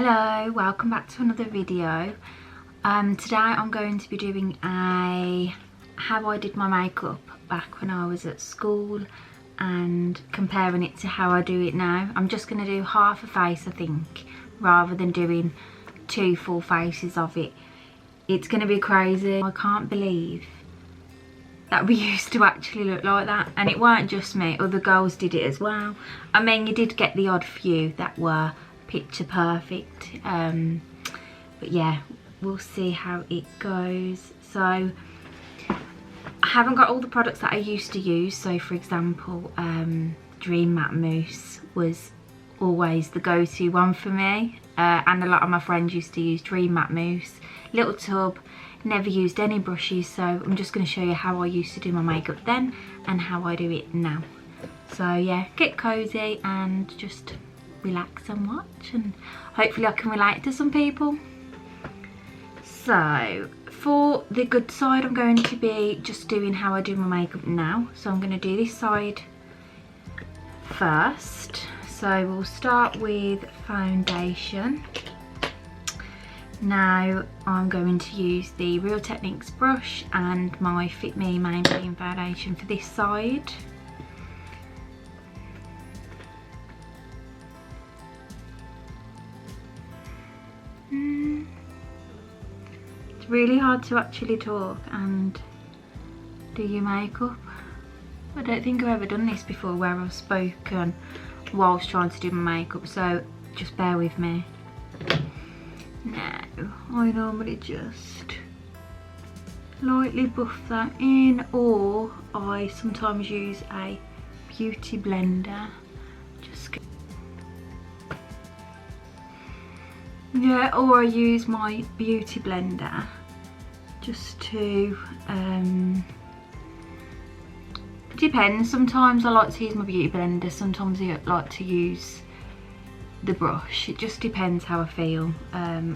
Hello, welcome back to another video. Today I'm going to be doing a how I did my makeup back when I was at school and comparing it to how I do it now. I'm just going to do half a face, I think, rather than doing two full faces of it. It's going to be crazy. I can't believe that we used to actually look like that, and it weren't just me, other girls did it as well. I mean, you did get the odd few that were picture perfect, but yeah, we'll see how it goes. So I haven't got all the products that I used to use. So for example, Dream Matte Mousse was always the go-to one for me, and a lot of my friends used to use Dream Matte Mousse. Little tub, never used any brushes, so I'm just going to show you how I used to do my makeup then and how I do it now. So yeah, get cozy and just relax and watch, and hopefully I can relate to some people. So for the good side, I'm going to be just doing how I do my makeup now. So I'm going to do this side first. So we'll start with foundation. Now I'm going to use the Real Techniques brush and my Fit Me Maybelline foundation for this side. It's really hard to actually talk and do your makeup. I don't think I've ever done this before where I've spoken whilst trying to do my makeup, so just bear with me. Now, I normally just lightly buff that in, or I sometimes use a beauty blender. Yeah, or I use my beauty blender just to, it depends. Sometimes I like to use my beauty blender, sometimes I like to use the brush. It just depends how I feel,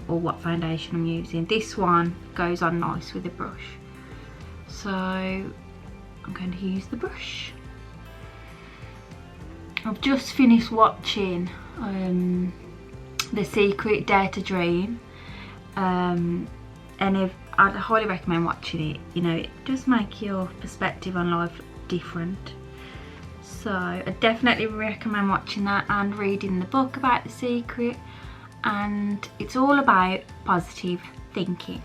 or what foundation I'm using. This one goes on nice with the brush, so I'm going to use the brush. I've just finished watching The Secret Dare to Dream, and I'd highly recommend watching it. You know, it does make your perspective on life different. So I definitely recommend watching that and reading the book about The Secret, and it's all about positive thinking.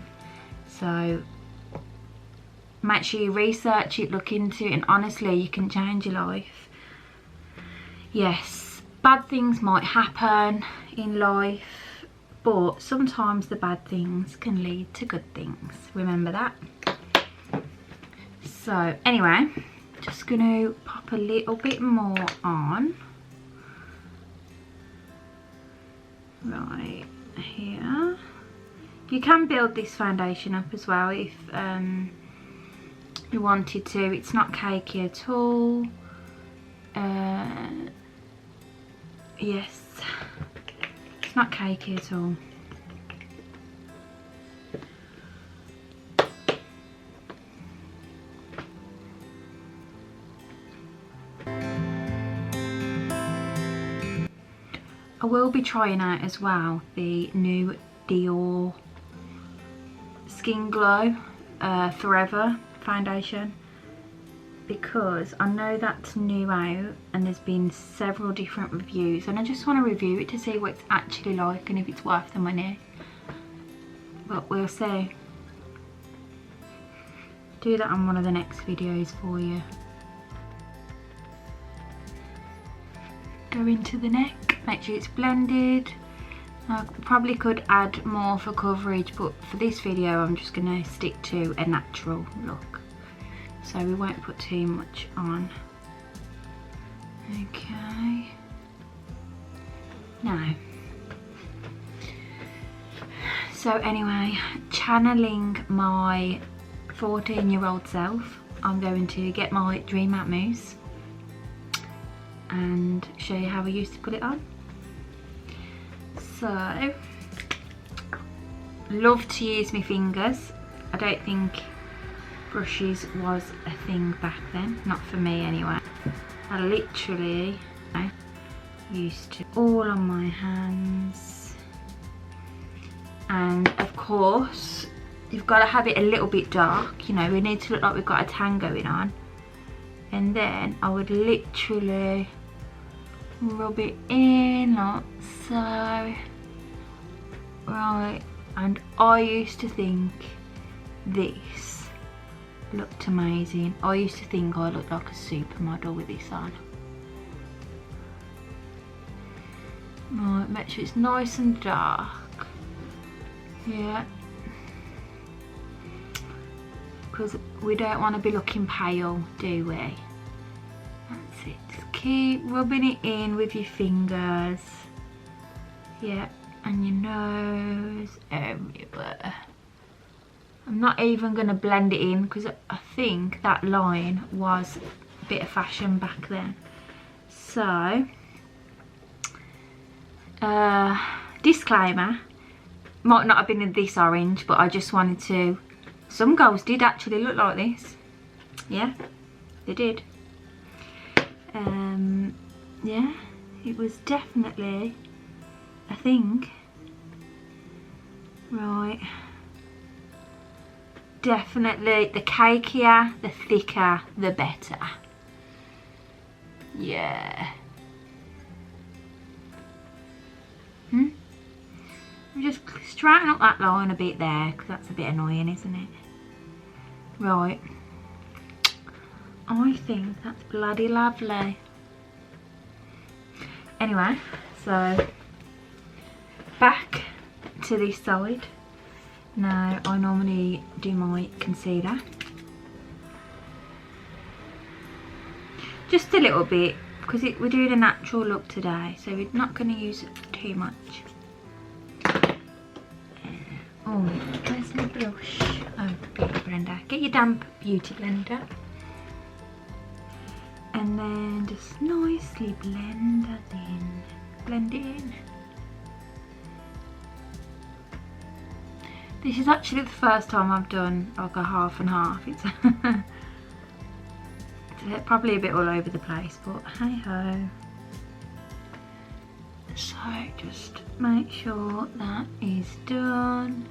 So make sure you research it, look into it, and honestly you can change your life. Yes, bad things might happen in life, but sometimes the bad things can lead to good things. Remember that. So anyway, just going to pop a little bit more on right here. You can build this foundation up as well if you wanted to. It's not cakey at all. Yes, it's not cakey at all. I will be trying out as well the new Dior Skin Glow Forever foundation, because I know that's new out and there's been several different reviews, and I just want to review it to see what it's actually like and if it's worth the money. But we'll see. Do that on one of the next videos for you. Go into the neck, make sure it's blended. I probably could add more for coverage, but for this video I'm just going to stick to a natural look, so we won't put too much on. Okay, now, so anyway, channeling my 14-year-old self, I'm going to get my Dream Matte Mousse and show you how I used to put it on. So, love to use my fingers. I don't think brushes was a thing back then, not for me anyway. I literally used to all on my hands. And of course, you've got to have it a little bit dark, you know, we need to look like we've got a tan going on. And then I would literally rub it in like so. Right, and I used to think this looked amazing. I used to think I looked like a supermodel with this on. Right, make sure it's nice and dark. Yeah. Because we don't want to be looking pale, do we? That's it. Just keep rubbing it in with your fingers. Yeah, and your nose, everywhere. I'm not even going to blend it in because I think that line was a bit of fashion back then. So, disclaimer, might not have been in this orange, but I just wanted to. Some girls did actually look like this. Yeah, they did. Yeah, it was definitely a thing. Right. Definitely, the cakier, the thicker, the better. Yeah. Just straighten up that line a bit there, because that's a bit annoying, isn't it? Right. I think that's bloody lovely. Anyway, so back to this side. Now, I normally do my concealer. Just a little bit, because we're doing a natural look today, so we're not going to use too much. Oh, where's my blush? Oh, beauty blender. Get your damp beauty blender. And then just nicely blend that in. Blend it in. This is actually the first time I've done like a half and half. It's probably a bit all over the place, but hey ho. So just make sure that is done.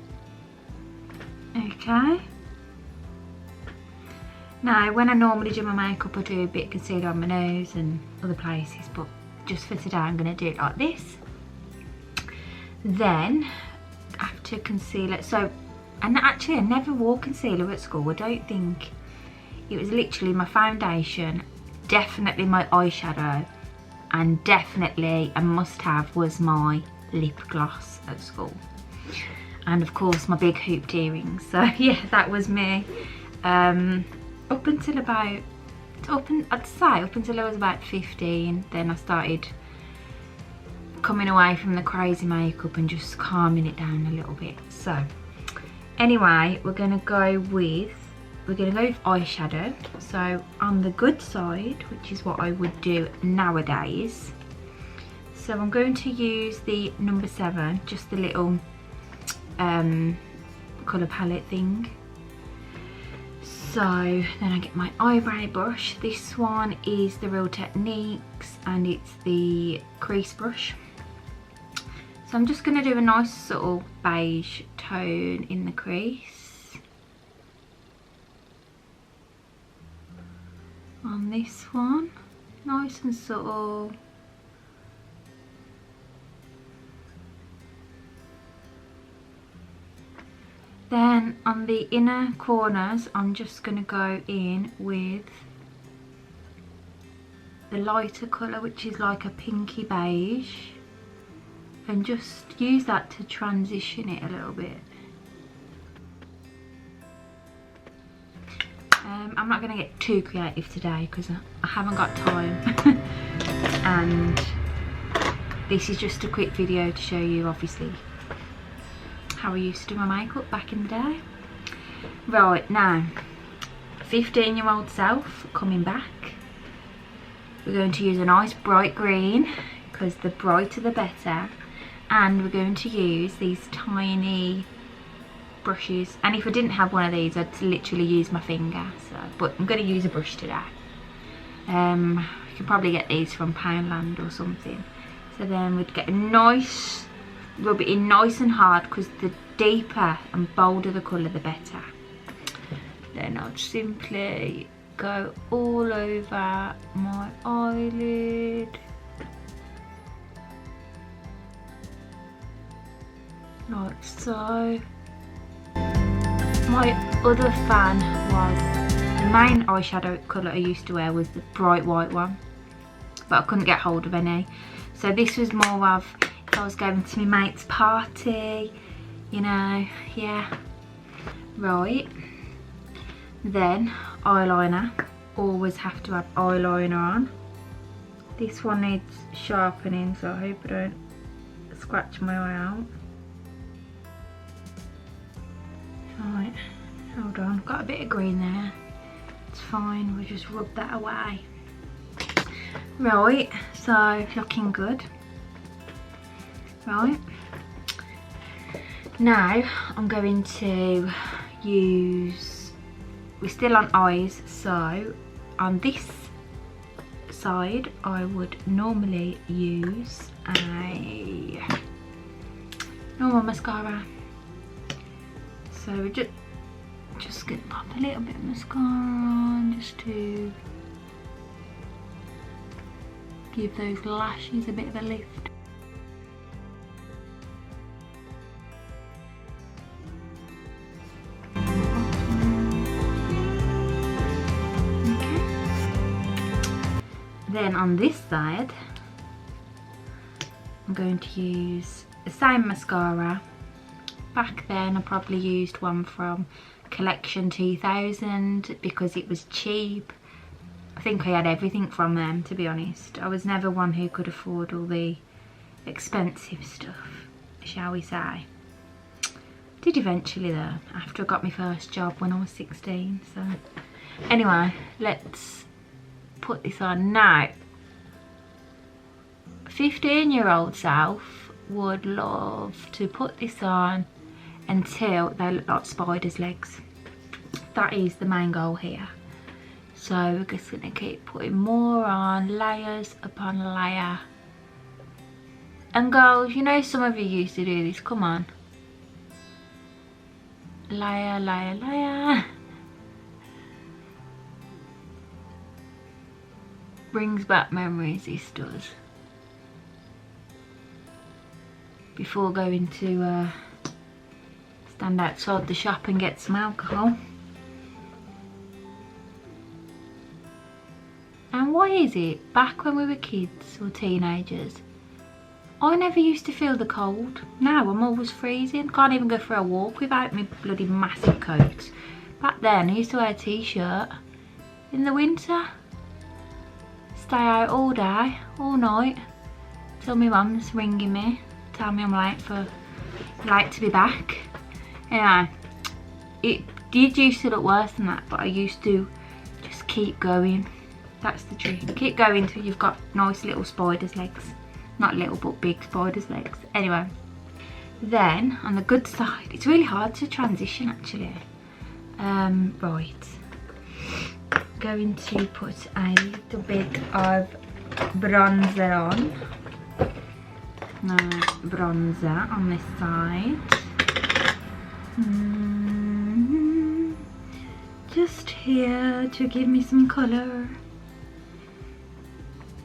Okay. Now, when I normally do my makeup, I do a bit of concealer on my nose and other places, but just for today, I'm going to do it like this. Then, after concealer, and actually I never wore concealer at school. I don't think. It was literally my foundation, definitely my eyeshadow, and definitely a must-have was my lip gloss at school. And of course my big hooped earrings. So yeah, that was me. Up until about, I'd say up until I was about 15, then I started coming away from the crazy makeup and just calming it down a little bit. So anyway, we're gonna go with eyeshadow. So on the good side, which is what I would do nowadays. So I'm going to use the number 7, just the little colour palette thing. So then I get my eyebrow brush. This one is the Real Techniques and it's the crease brush. So I'm just going to do a nice subtle beige tone in the crease. On this one, nice and subtle. Then on the inner corners, I'm just going to go in with the lighter colour, which is like a pinky beige, and just use that to transition it a little bit. I'm not going to get too creative today because I haven't got time and this is just a quick video to show you obviously how I used to do my makeup back in the day. Right, now 15-year-old self coming back. We're going to use a nice bright green because the brighter the better, and we're going to use these tiny brushes, and if I didn't have one of these I'd literally use my finger, but I'm going to use a brush today. You can probably get these from Poundland or something. So then we'd get a nice, rub it in nice and hard because deeper and bolder the colour, the better. Then I'll simply go all over my eyelid, like so. My other fan was, the main eyeshadow colour I used to wear was the bright white one, but I couldn't get hold of any. So this was more of if I was going to my mate's party, you know, yeah. Right, then eyeliner, always have to have eyeliner on. This one needs sharpening, so I hope I don't scratch my eye out. Right, hold on, got a bit of green there. It's fine, we'll just rub that away. Right, so looking good. Right, now I'm going to use, we're still on eyes, so on this side I would normally use a normal mascara. So we're just gonna pop a little bit of mascara on just to give those lashes a bit of a lift. Okay. Then on this side, I'm going to use the same mascara. Back then I probably used one from Collection 2000 because it was cheap. I think I had everything from them, to be honest. I was never one who could afford all the expensive stuff, shall we say. Did eventually though, after I got my first job when I was 16. So anyway, let's put this on now. 15-year-old self would love to put this on until they look like spiders' legs. That is the main goal here. So we're just going to keep putting more on, layers upon layer. And girls, you know some of you used to do this, come on. Layer, layer, layer. Brings back memories, this does. Before going to stand outside the shop and get some alcohol. And why is it, back when we were kids or teenagers, I never used to feel the cold. Now I'm always freezing. Can't even go for a walk without my bloody massive coat. Back then I used to wear a t-shirt in the winter. Stay out all day, all night, till my mum's ringing me, tell me I'm late to be back. Anyway, it did used to look worse than that, but I used to just keep going. That's the trick. Keep going till you've got nice little spider's legs. Not little, but big spider's legs. Anyway, then on the good side, it's really hard to transition actually. Right, going to put a little bit of bronzer on. Bronzer on this side. Just here to give me some colour.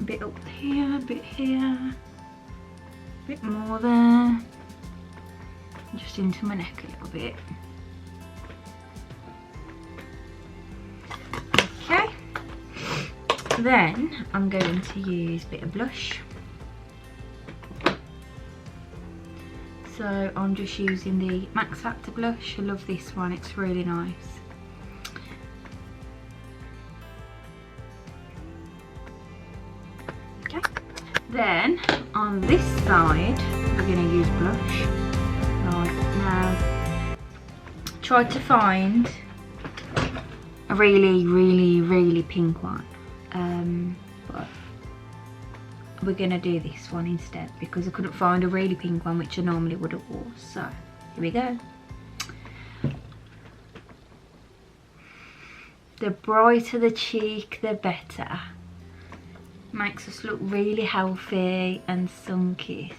A bit up here, a bit here, a bit more there. Just into my neck a little bit. Okay. Then I'm going to use a bit of blush. So I'm just using the Max Factor blush. I love this one, it's really nice. Okay. Then on this side we're going to use blush. Right, now try to find a really pink one. But we're gonna do this one instead because I couldn't find a really pink one, which I normally would have wore. So here we go. The brighter the cheek, the better. Makes us look really healthy and sun-kissed.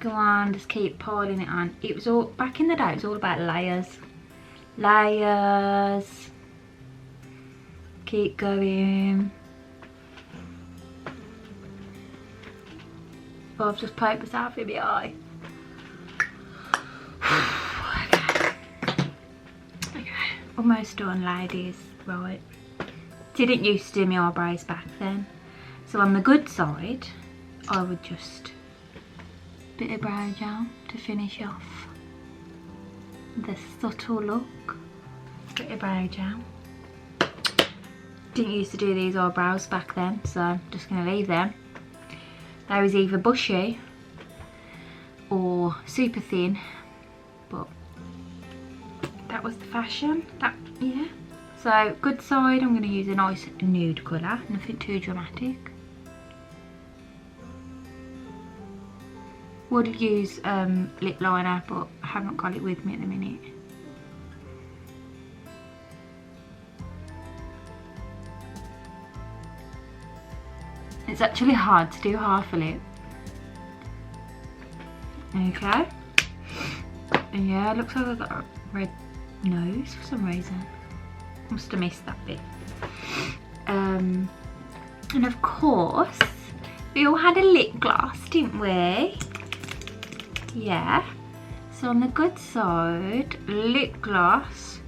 go on, just keep piling it on. It was all, back in the day, it was all about layers. Layers. Keep going. Oh, I've just poked myself in the eye. Okay, almost done, ladies. Right. Didn't used to do my eyebrows back then. So on the good side, I would just bit of brow gel to finish off the subtle look. Bit of brow gel. Didn't used to do these eyebrows back then, so I'm just going to leave them. They was either bushy or super thin, but that was the fashion. Yeah. So good side, I'm going to use a nice nude colour, nothing too dramatic. Would use lip liner, but I haven't got it with me at the minute. It's actually hard to do half a lip. Okay. And yeah, it looks like I've got a red nose for some reason. Must have missed that bit. And of course, we all had a lip gloss, didn't we? Yeah. So on the good side, lip gloss,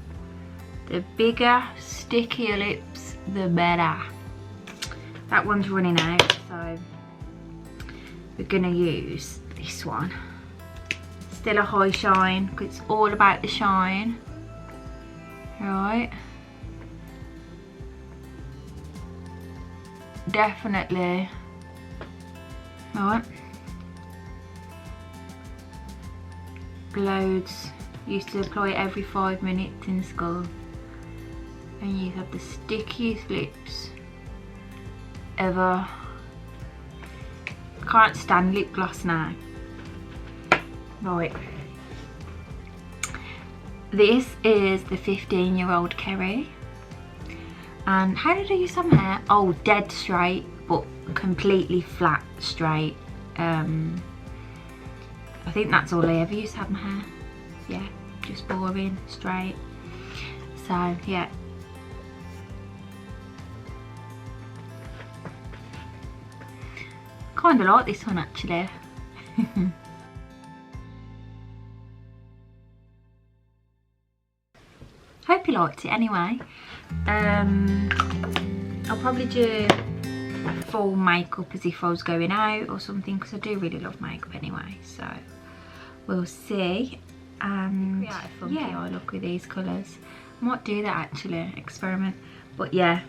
the bigger, stickier lips, the better. That one's running out, so we're gonna use this one. Still a high shine, because it's all about the shine. Right. Definitely. Right. Loads. Used to apply it every 5 minutes in school. And you have the stickiest lips ever. Can't stand lip gloss now. Right. This is the 15-year-old Kerry. And how did I use some hair? Oh, dead straight, but completely flat straight. I think that's all I ever used to have my hair. Yeah, just boring, straight. So, yeah. Kind of like this one, actually. Hope you liked it anyway. I'll probably do a full makeup as if I was going out or something, because I do really love makeup anyway, so we'll see. And yeah, a funky eye look with these colours. Might do that actually, experiment. But yeah,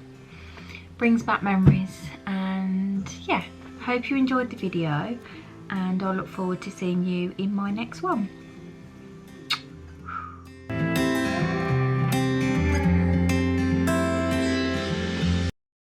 brings back memories. And yeah, hope you enjoyed the video, and I look forward to seeing you in my next one.